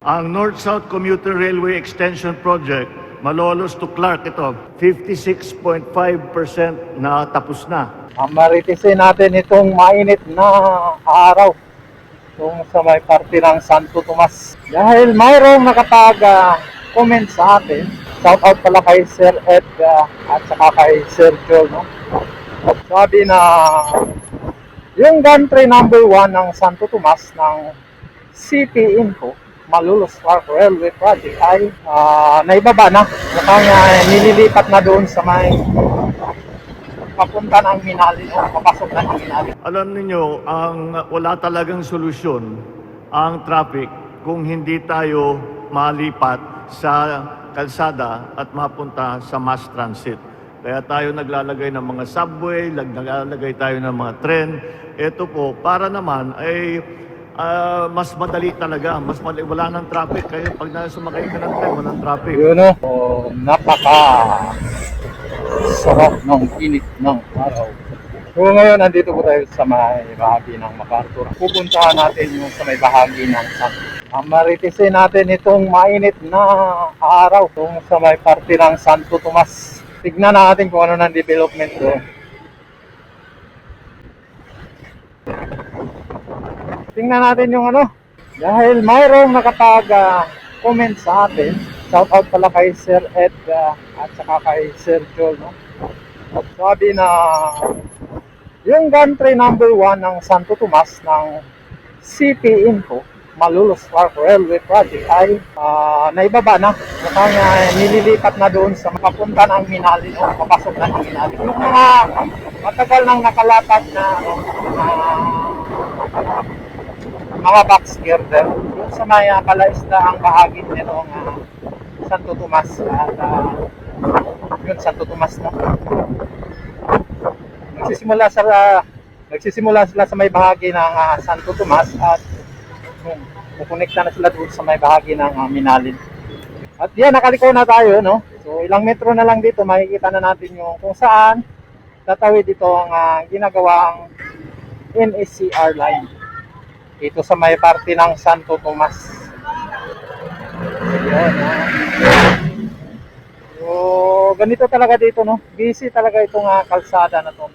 Ang North-South Commuter Railway Extension Project, Malolos to Clark, ito, 56.5% na tapos na. Maritisin natin itong mainit na araw kung sa may parte ng Santo Tomas. Dahil mayroong nakapag-comment sa atin, shout out pala kay Sir Ed at saka kay Sir Joel, no? Sabi na yung gantry number 1 ng Santo Tomas ng CP Info, Malolos Clark Railway Project ay naibaba na. Mukhang nililipat na doon sa may papunta ng Minalin o papasok na ng Minalin. Alam niyo, wala talagang solusyon ang traffic kung hindi tayo malipat sa kalsada at mapunta sa mass transit. Kaya tayo naglalagay ng mga subway, naglalagay tayo ng mga tren. Ito po, para naman ay mas madali talaga, wala nang traffic. Kaya pag sumakay ka ng tren, walang traffic. Yun o, napaka sarap ng init ng araw. So ngayon, nandito po tayo sa may bahagi ng MacArthur. Pupuntahan natin yung sa may bahagi ng San. Maritisin natin itong mainit na araw kung sa may parte ng Santo Tomas. Tignan natin kung ano ng development doon. Tingnan natin yung ano. Dahil mayroong nakapag-comment sa atin. Shout out pala kay Sir Ed at saka kay Sir Joel, no? Sabi na yung gantry number 1 ng Santo Tomas ng CP Info, Malolos Clark Railway Project ay naibaba na. Mukhang nililipat na doon sa papunta ng Minalin o papasok na ng Minalin. Yung mga matagal nang nakalatag na mga box girder, yung sa may kalaisda ang bahagi nitong Santo Tomas at yun, Santo Tomas na. Nagsisimula sila sa may bahagi ng Santo Tomas at kukonekta na sila doon sa may bahagi ng Minalin. At yan, nakaliko na tayo, no? So ilang metro na lang dito, makikita na natin yung kung saan tatawid dito ang ginagawang NSCR line dito sa may parte ng Santo Tomas. Ayan, so ganito talaga dito, no? Busy talaga itong kalsada na to.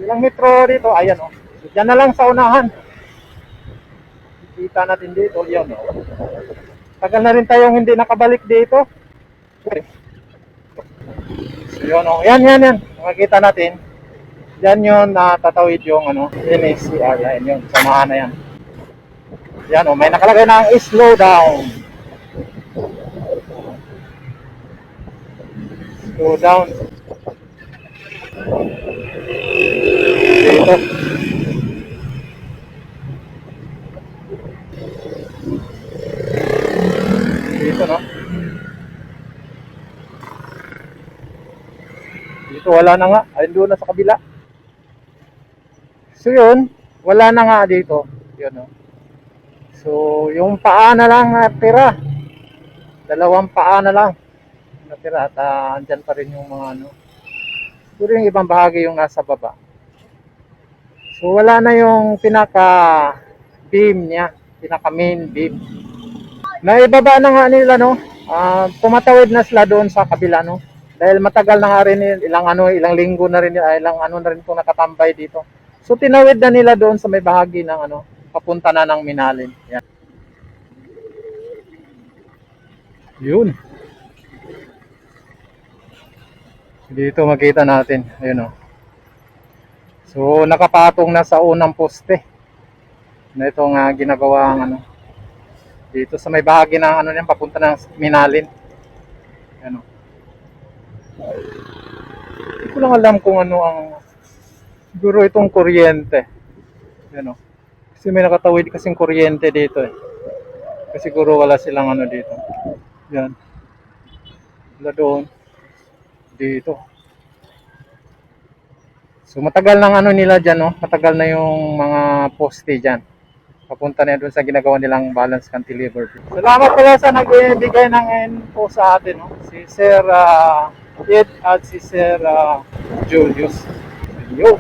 Ilang metro dito, ayan, no? So, dyan na lang sa unahan. Kita natin dito, yun, no? Tagal na rin tayong hindi nakabalik dito. So yun, no? Yan. Makikita natin. Yan yun, tatawid yung NSCR line, yun. Samahan na yan. Yan, oh, may nakalagay na ang slow down. Slow down. Dito. Dito, no? Dito wala na nga. Ayun doon na sa kabila. So yun, wala na nga dito. Yun, no? So, yung paa na lang natira. Dalawang paa na lang natira at andyan pa rin yung mga siguro yung ibang bahagi yung nasa baba. So, wala na yung pinaka beam niya, pinaka main beam. Naibaba na nga nila, no? Tumatawid na sila doon sa kabila, no? Dahil matagal na nga rin, ilang linggo na rin, ilang na rin itong nakatambay dito. So, tinawid na nila doon sa may bahagi ng papunta na ng Minalin. Yan. Yun. Dito makita natin. Ayun, oh. So nakapatong na sa unang poste na itong ginagawang dito sa may bahagi ng yan, papunta ng Minalin. Ano. Hindi ko lang alam kung ano ang siguro itong kuryente. Yan, oh. Kasi may nakatawid kasing kuryente dito eh. Kasi siguro wala silang dito. Yan. Wala doon. Dito. So matagal ng nila dyan, no? Matagal na yung mga poste dyan. Papunta na doon sa ginagawa nilang balance cantilever. Salamat pala sa nagbigay ng info sa atin, no? Si Sir Ed at si Sir Julius. Yo!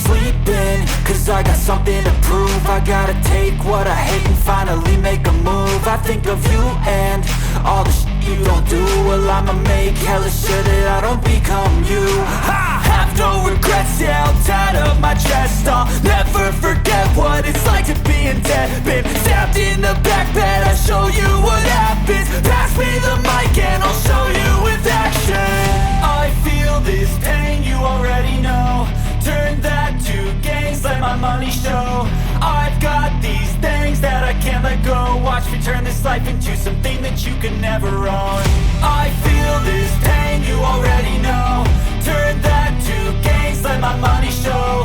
sleeping, cause I got something to prove. I gotta take what I hate and finally make a move. I think of you and all the shit you don't do. Well, I'ma make hella sure that I don't become you. I have no regrets, yeah, I'll tie up my chest. I'll never forget what it's like to be in debt. Been stabbed in the back bed, I'll show you what happens. Pass me the mic and I'll show you with action. I feel this pain, you already know. Turn that to gains, let my money show. I've got these things that I can't let go. Watch me turn this life into something that you can never own. I feel this pain, you already know. Turn that to gains, let my money show.